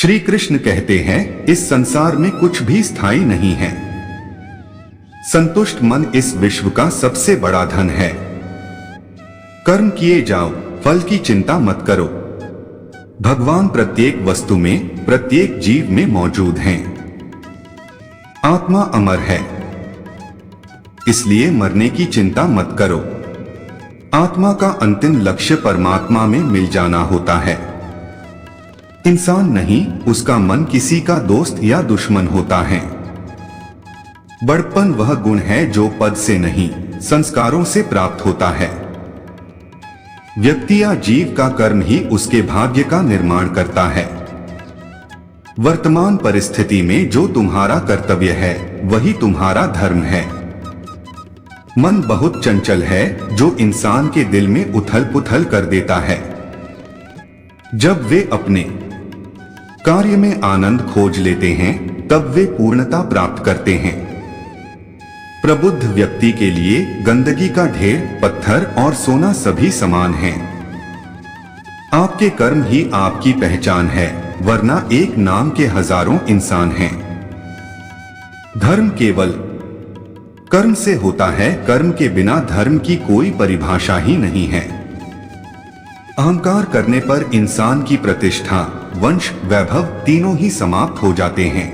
श्री कृष्ण कहते हैं, इस संसार में कुछ भी स्थायी नहीं है। संतुष्ट मन इस विश्व का सबसे बड़ा धन है। कर्म किए जाओ, फल की चिंता मत करो। भगवान प्रत्येक वस्तु में, प्रत्येक जीव में मौजूद हैं। आत्मा अमर है, इसलिए मरने की चिंता मत करो। आत्मा का अंतिम लक्ष्य परमात्मा में मिल जाना होता है। इंसान नहीं, उसका मन किसी का दोस्त या दुश्मन होता है। बड़पन वह गुण है जो पद से नहीं, संस्कारों से प्राप्त होता है। व्यक्ति या जीव का कर्म ही उसके भाग्य का निर्माण करता है। वर्तमान परिस्थिति में जो तुम्हारा कर्तव्य है, वही तुम्हारा धर्म है। मन बहुत चंचल है, जो इंसान के दिल में उथल पुथल कर देता है। जब वे अपने कार्य में आनंद खोज लेते हैं, तब वे पूर्णता प्राप्त करते हैं। प्रबुद्ध व्यक्ति के लिए गंदगी का ढेर, पत्थर और सोना सभी समान हैं। आपके कर्म ही आपकी पहचान है, वरना एक नाम के हजारों इंसान हैं। धर्म केवल कर्म से होता है, कर्म के बिना धर्म की कोई परिभाषा ही नहीं है। अहंकार करने पर इंसान की प्रतिष्ठा, वंश, वैभव तीनों ही समाप्त हो जाते हैं।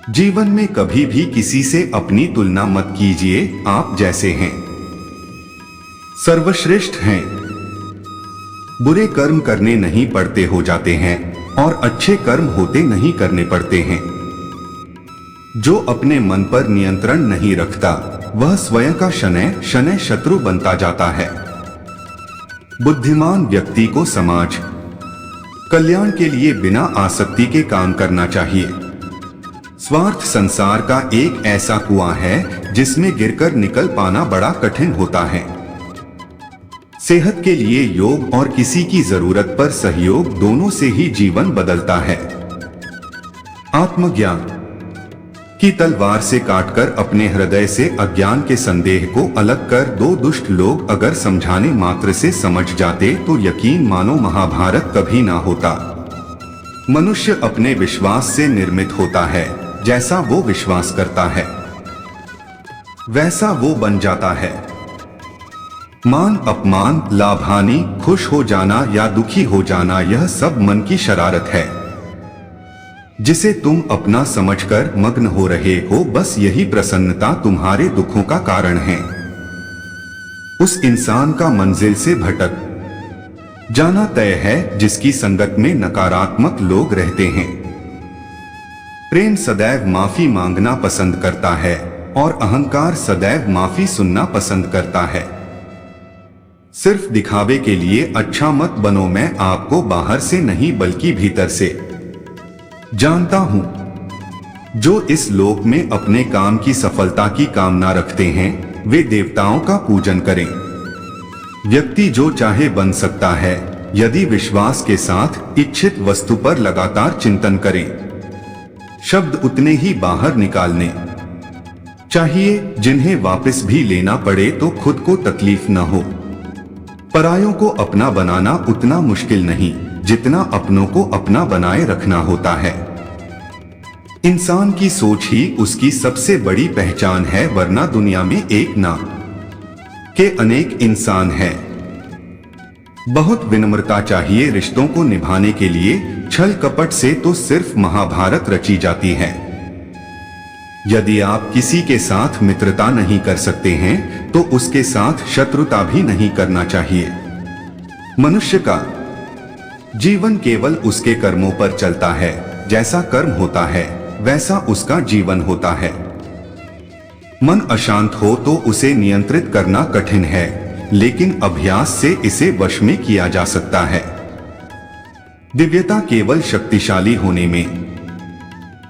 जीवन में कभी भी किसी से अपनी तुलना मत कीजिए, आप जैसे हैं सर्वश्रेष्ठ हैं। बुरे कर्म करने नहीं पड़ते हो जाते हैं, और अच्छे कर्म होते नहीं करने पड़ते हैं। जो अपने मन पर नियंत्रण नहीं रखता, वह स्वयं का शनैः शनैः शत्रु बनता जाता है। बुद्धिमान व्यक्ति को समाज कल्याण के लिए बिना आसक्ति के काम करना चाहिए। स्वार्थ संसार का एक ऐसा कुआं है, जिसमें गिरकर निकल पाना बड़ा कठिन होता है। सेहत के लिए योग और किसी की जरूरत पर सहयोग, दोनों से ही जीवन बदलता है। आत्मज्ञान की तलवार से काटकर अपने हृदय से अज्ञान के संदेह को अलग कर दो दुष्ट लोग अगर समझाने मात्र से समझ जाते, तो यकीन मानो महाभारत कभी ना होता। मनुष्य अपने विश्वास से निर्मित होता है। जैसा वो विश्वास करता है, वैसा वो बन जाता है। मान अपमान, लाभ हानि, खुश हो जाना या दुखी हो जाना, यह सब मन की शरारत है, जिसे तुम अपना समझकर मग्न हो रहे हो। बस यही प्रसन्नता तुम्हारे दुखों का कारण है। उस इंसान का मंजिल से भटक जाना तय है, जिसकी संगत में नकारात्मक लोग रहते हैं। प्रेम सदैव माफी मांगना पसंद करता है, और अहंकार सदैव माफी सुनना पसंद करता है। सिर्फ दिखावे के लिए अच्छा मत बनो। मैं आपको बाहर से नहीं बल्कि भीतर से जानता हूं। जो इस लोक में अपने काम की सफलता की कामना रखते हैं, वे देवताओं का पूजन करें। व्यक्ति जो चाहे बन सकता है, यदि विश्वास के साथ इच्छित वस्तु पर लगातार चिंतन करें। शब्द उतने ही बाहर निकालने चाहिए, जिन्हें वापस भी लेना पड़े तो खुद को तकलीफ न हो। परायों को अपना बनाना उतना मुश्किल नहीं, जितना अपनों को अपना बनाए रखना होता है। इंसान की सोच ही उसकी सबसे बड़ी पहचान है, वरना दुनिया में एक ना के अनेक इंसान हैं। बहुत विनम्रता चाहिए रिश्तों को निभाने के लिए। छल कपट से तो सिर्फ महाभारत रची जाती है। यदि आप किसी के साथ मित्रता नहीं कर सकते हैं, तो उसके साथ शत्रुता भी नहीं करना चाहिए। मनुष्य का जीवन केवल उसके कर्मों पर चलता है। जैसा कर्म होता है, वैसा उसका जीवन होता है। मन अशांत हो तो उसे नियंत्रित करना कठिन है, लेकिन अभ्यास से इसे वश में किया जा सकता है। दिव्यता केवल शक्तिशाली होने में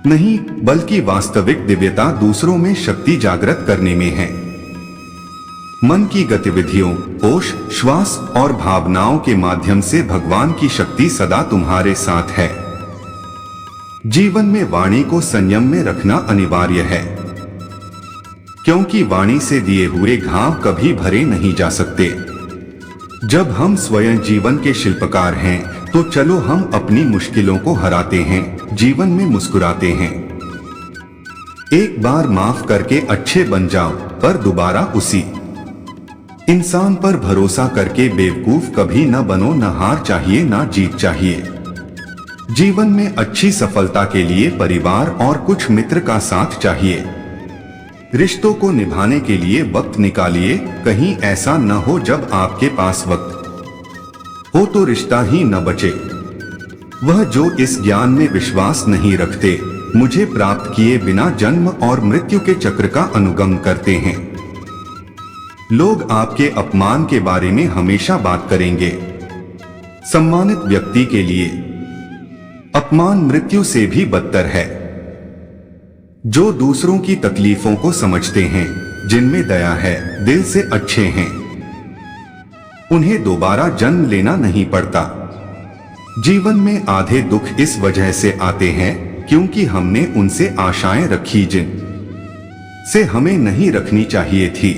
नहीं, बल्कि वास्तविक दिव्यता दूसरों में शक्ति जागृत करने में है। मन की गतिविधियों, होश, श्वास और भावनाओं के माध्यम से भगवान की शक्ति सदा तुम्हारे साथ है। जीवन में वाणी को संयम में रखना अनिवार्य है, क्योंकि वाणी से दिए हुए घाव कभी भरे नहीं जा सकते। जब हम स्वयं जीवन के शिल्पकार हैं, तो चलो हम अपनी मुश्किलों को हराते हैं, जीवन में मुस्कुराते हैं। एक बार माफ करके अच्छे बन जाओ, पर दोबारा उसी इंसान पर भरोसा करके बेवकूफ कभी न बनो। न हार चाहिए न जीत चाहिए। जीवन में अच्छी सफलता के लिए परिवार और कुछ मित्र का साथ चाहिए। रिश्तों को निभाने के लिए वक्त निकालिए। कहीं ऐसा न हो जब आपके पास वक्त हो तो रिश्ता ही न बचे। वह जो इस ज्ञान में विश्वास नहीं रखते, मुझे प्राप्त किए बिना जन्म और मृत्यु के चक्र का अनुगम करते हैं। लोग आपके अपमान के बारे में हमेशा बात करेंगे। सम्मानित व्यक्ति के लिए अपमान मृत्यु से भी बदतर है। जो दूसरों की तकलीफों को समझते हैं, जिनमें दया है, दिल से अच्छे हैं, उन्हें दोबारा जन्म लेना नहीं पड़ता। जीवन में आधे दुख इस वजह से आते हैं क्योंकि हमने उनसे आशाएं रखी जिन से हमें नहीं रखनी चाहिए थी।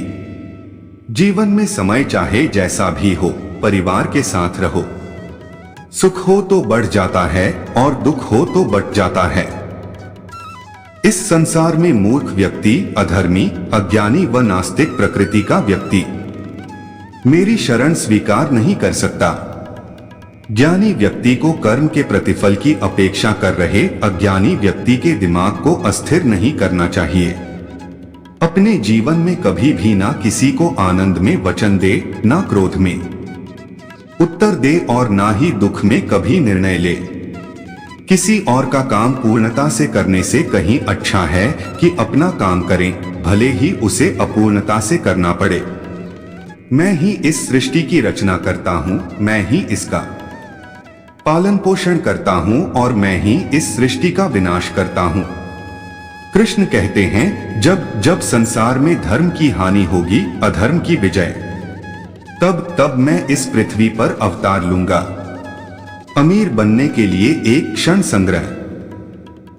जीवन में समय चाहे जैसा भी हो, परिवार के साथ रहो। सुख हो तो बढ़ जाता है और दुख हो तो बट जाता है। इस संसार में मूर्ख व्यक्ति, अधर्मी, अज्ञानी व नास्तिक प्रकृति का व्यक्ति मेरी शरण स्वीकार नहीं कर सकता। ज्ञानी व्यक्ति को कर्म के प्रतिफल की अपेक्षा कर रहे अज्ञानी व्यक्ति के दिमाग को अस्थिर नहीं करना चाहिए। अपने जीवन में कभी भी ना किसी को आनंद में वचन दे, ना क्रोध में उत्तर दे और ना ही दुख में कभी निर्णय ले। किसी और का काम पूर्णता से करने से कहीं अच्छा है कि अपना काम करें, भले ही उसे अपूर्णता से करना पड़े। मैं ही इस सृष्टि की रचना करता हूँ, मैं ही इसका पालन पोषण करता हूँ और मैं ही इस सृष्टि का विनाश करता हूँ। कृष्ण कहते हैं, जब जब संसार में धर्म की हानि होगी, अधर्म की विजय, तब तब मैं इस पृथ्वी पर अवतार लूंगा। अमीर बनने के लिए एक क्षण संग्रह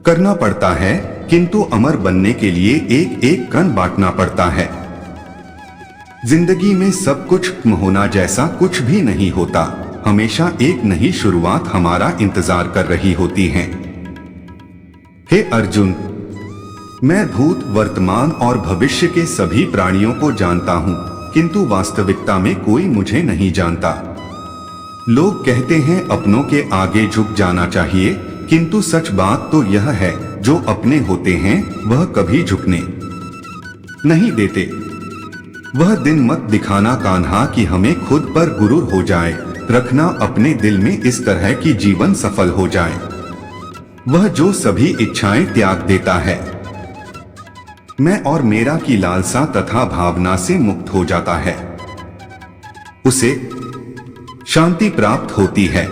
करना पड़ता है, किंतु अमर बनने के लिए एक एक कण बांटना पड़ता है। जिंदगी में सब कुछ होना जैसा कुछ भी नहीं होता। हमेशा एक नई शुरुआत हमारा इंतजार कर रही होती है। हे अर्जुन, मैं भूत, वर्तमान और भविष्य के सभी प्राणियों को जानता हूं, किंतु वास्तविकता में कोई मुझे नहीं जानता। लोग कहते हैं अपनों के आगे झुक जाना चाहिए, किंतु सच बात तो यह है, जो अपने होते हैं वह कभी झुकने नहीं देते। वह दिन मत दिखाना कान्हा कि हमें खुद पर गुरूर हो जाए, रखना अपने दिल में इस तरह की जीवन सफल हो जाए। वह जो सभी इच्छाएं त्याग देता है, मैं और मेरा की लालसा तथा भावना से मुक्त हो जाता है, उसे शांति प्राप्त होती है।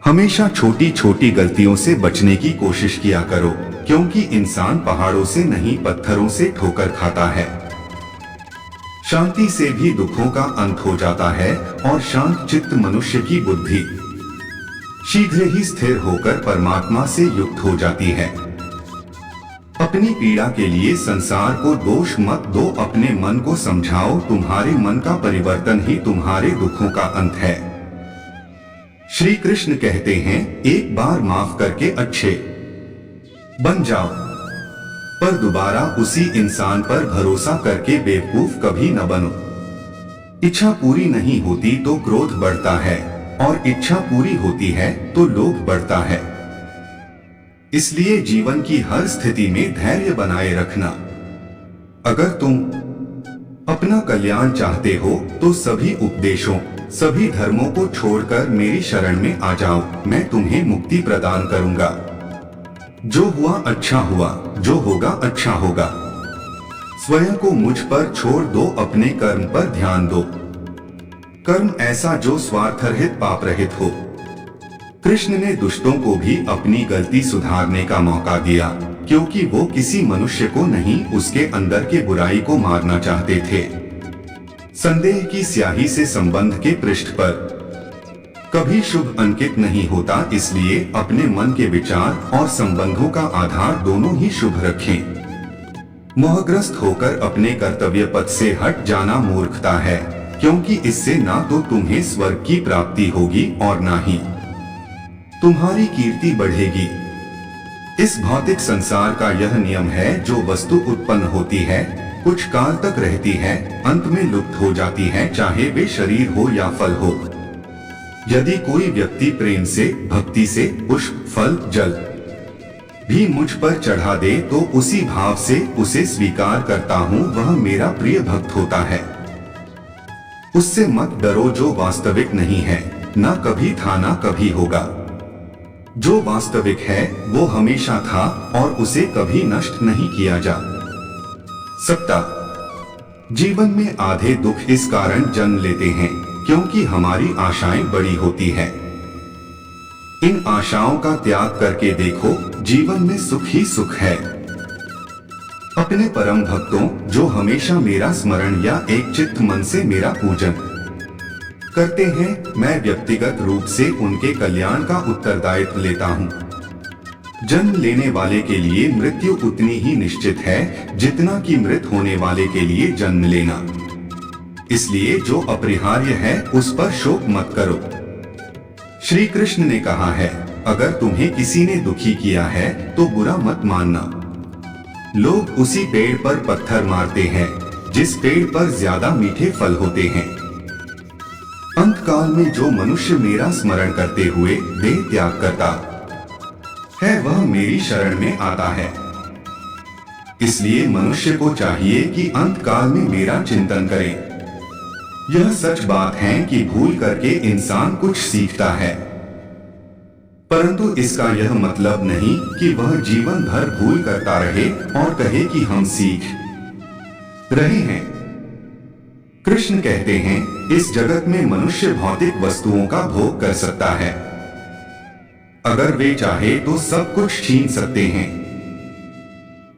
हमेशा छोटी छोटी गलतियों से बचने की कोशिश किया करो, क्योंकि इंसान पहाड़ों से नहीं पत्थरों से ठोकर खाता है। शांति से भी दुखों का अंत हो जाता है और शांत चित्त मनुष्य की बुद्धि शीघ्र ही स्थिर होकर परमात्मा से युक्त हो जाती है। अपनी पीड़ा के लिए संसार को दोष मत दो, अपने मन को समझाओ। तुम्हारे मन का परिवर्तन ही तुम्हारे दुखों का अंत है। श्री कृष्ण कहते हैं, एक बार माफ करके अच्छे बन जाओ, पर दोबारा उसी इंसान पर भरोसा करके बेवकूफ कभी न बनो। इच्छा पूरी नहीं होती तो क्रोध बढ़ता है, और इच्छा पूरी होती है तो लोभ बढ़ता है। इसलिए जीवन की हर स्थिति में धैर्य बनाए रखना। अगर तुम अपना कल्याण चाहते हो तो सभी उपदेशों, सभी धर्मों को छोड़कर मेरी शरण में आ जाओ। मैं तुम्हें मुक्ति प्रदान करूंगा। जो हुआ अच्छा हुआ, जो होगा अच्छा होगा। स्वयं को मुझ पर छोड़ दो, अपने कर्म पर ध्यान दो। कर्म ऐसा जो स्वार्थ रहित, पाप रहित हो। कृष्ण ने दुष्टों को भी अपनी गलती सुधारने का मौका दिया, क्योंकि वो किसी मनुष्य को नहीं, उसके अंदर के बुराई को मारना चाहते थे। संदेह की स्याही से संबंध के पृष्ठ पर कभी शुभ अंकित नहीं होता, इसलिए अपने मन के विचार और संबंधों का आधार दोनों ही शुभ रखें। मोहग्रस्त होकर अपने कर्तव्य पथ से हट जाना मूर्खता है, क्योंकि इससे ना तो तुम्हें स्वर्ग की प्राप्ति होगी और ना ही तुम्हारी कीर्ति बढ़ेगी। इस भौतिक संसार का यह नियम है, जो वस्तु उत्पन्न होती है, कुछ काल तक रहती है, अंत में लुप्त हो जाती है, चाहे वे शरीर हो या फल हो। यदि कोई व्यक्ति प्रेम से, भक्ति से पुष्प, फल, जल भी मुझ पर चढ़ा दे तो उसी भाव से उसे स्वीकार करता हूँ, वह मेरा प्रिय भक्त होता है। उससे मत डरो जो वास्तविक नहीं है, ना कभी था ना कभी होगा। जो वास्तविक है वो हमेशा था और उसे कभी नष्ट नहीं किया जा सकता। जीवन में आधे दुख इस कारण जन्म लेते हैं क्योंकि हमारी आशाएं बड़ी होती है। इन आशाओं का त्याग करके देखो, जीवन में सुख ही सुख है। अपने परम भक्तों जो हमेशा मेरा स्मरण या एक चित्त मन से मेरा पूजन करते हैं, मैं व्यक्तिगत रूप से उनके कल्याण का उत्तरदायित्व लेता हूँ। जन्म लेने वाले के लिए मृत्यु उतनी ही निश्चित है जितना कि मृत होने वाले के लिए जन्म लेना। इसलिए जो अपरिहार्य है उस पर शोक मत करो। श्री कृष्ण ने कहा है, अगर तुम्हें किसी ने दुखी किया है तो बुरा मत मानना। लोग उसी पेड़ पर पत्थर मारते हैं जिस पेड़ पर ज्यादा मीठे फल होते हैं। अंत काल में जो मनुष्य मेरा स्मरण करते हुए देह त्याग करता है, वह मेरी शरण में आता है। इसलिए मनुष्य को चाहिए कि अंत काल में मेरा चिंतन करे। यह सच बात है कि भूल करके इंसान कुछ सीखता है, परंतु इसका यह मतलब नहीं कि वह जीवन भर भूल करता रहे और कहे कि हम सीख रहे हैं। कृष्ण कहते हैं, इस जगत में मनुष्य भौतिक वस्तुओं का भोग कर सकता है। अगर वे चाहे तो सब कुछ छीन सकते हैं।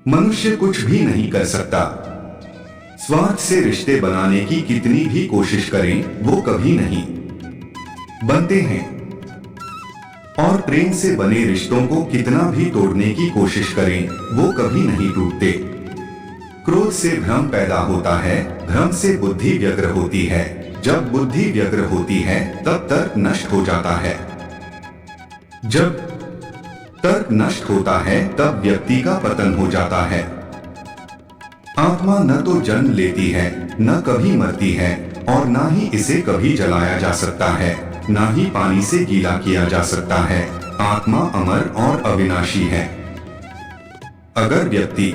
मनुष्य कुछ भी नहीं कर सकता। स्वार्थ से रिश्ते बनाने की कितनी भी कोशिश करें, वो कभी नहीं बनते हैं। और प्रेम से बने रिश्तों को कितना भी तोड़ने की कोशिश करें, वो कभी नहीं टूटते। क्रोध से भ्रम पैदा होता है, भ्रम से बुद्धि व्यग्र होती है, जब बुद्धि व्यग्र होती है तब तर्क नष्ट हो जाता है। जब तर्क नष्ट होता है तब व्यक्ति का पतन हो जाता है। आत्मा न तो जन्म लेती है, न कभी मरती है, और न ही इसे कभी जलाया जा सकता है, न ही पानी से गीला किया जा सकता है। आत्मा अमर और अविनाशी है। अगर व्यक्ति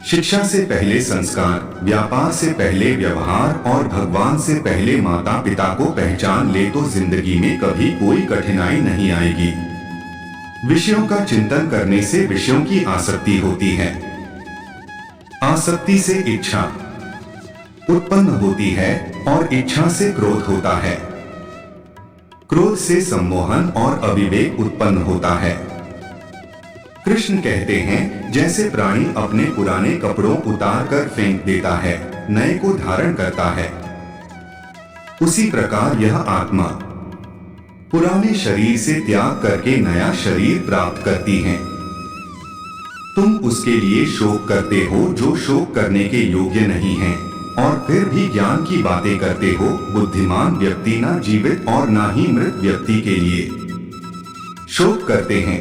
शिक्षा से पहले संस्कार, व्यापार से पहले व्यवहार और भगवान से पहले माता पिता को पहचान ले तो जिंदगी में कभी कोई कठिनाई नहीं आएगी। विषयों का चिंतन करने से विषयों की आसक्ति होती है। आसक्ति से इच्छा उत्पन्न होती है और इच्छा से क्रोध होता है। क्रोध से सम्मोहन और अविवेक उत्पन्न होता है। कृष्ण कहते हैं, जैसे प्राणी अपने पुराने कपड़ों उतार कर फेंक देता है, नए को धारण करता है, उसी प्रकार यह आत्मा पुराने शरीर से त्याग करके नया शरीर प्राप्त करती है। तुम उसके लिए शोक करते हो जो शोक करने के योग्य नहीं है, और फिर भी ज्ञान की बातें करते हो। बुद्धिमान व्यक्ति ना जीवित और ना ही मृत व्यक्ति के लिए शोक करते हैं।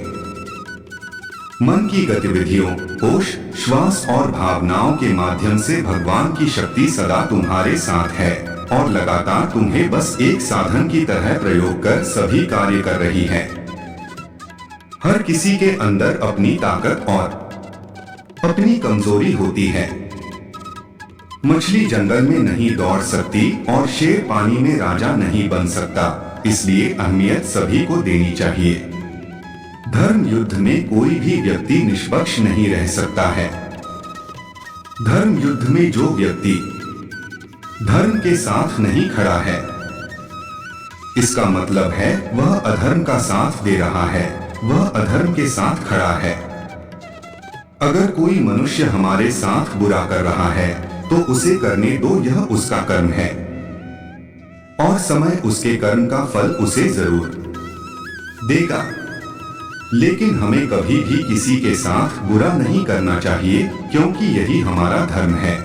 मन की गतिविधियों, होश, श्वास और भावनाओं के माध्यम से भगवान की शक्ति सदा तुम्हारे साथ है और लगातार तुम्हें बस एक साधन की तरह प्रयोग कर सभी कार्य कर रही है। हर किसी के अंदर अपनी ताकत और अपनी कमजोरी होती है। मछली जंगल में नहीं दौड़ सकती और शेर पानी में राजा नहीं बन सकता, इसलिए अहमियत सभी को देनी चाहिए। धर्म युद्ध में कोई भी व्यक्ति निष्पक्ष नहीं रह सकता है। धर्म युद्ध में जो व्यक्ति धर्म के साथ नहीं खड़ा है, इसका मतलब है वह अधर्म का साथ दे रहा है, वह अधर्म के साथ खड़ा है। अगर कोई मनुष्य हमारे साथ बुरा कर रहा है तो उसे करने दो, यह उसका कर्म है और समय उसके कर्म का फल उसे जरूर देगा। लेकिन हमें कभी भी किसी के साथ बुरा नहीं करना चाहिए, क्योंकि यही हमारा धर्म है।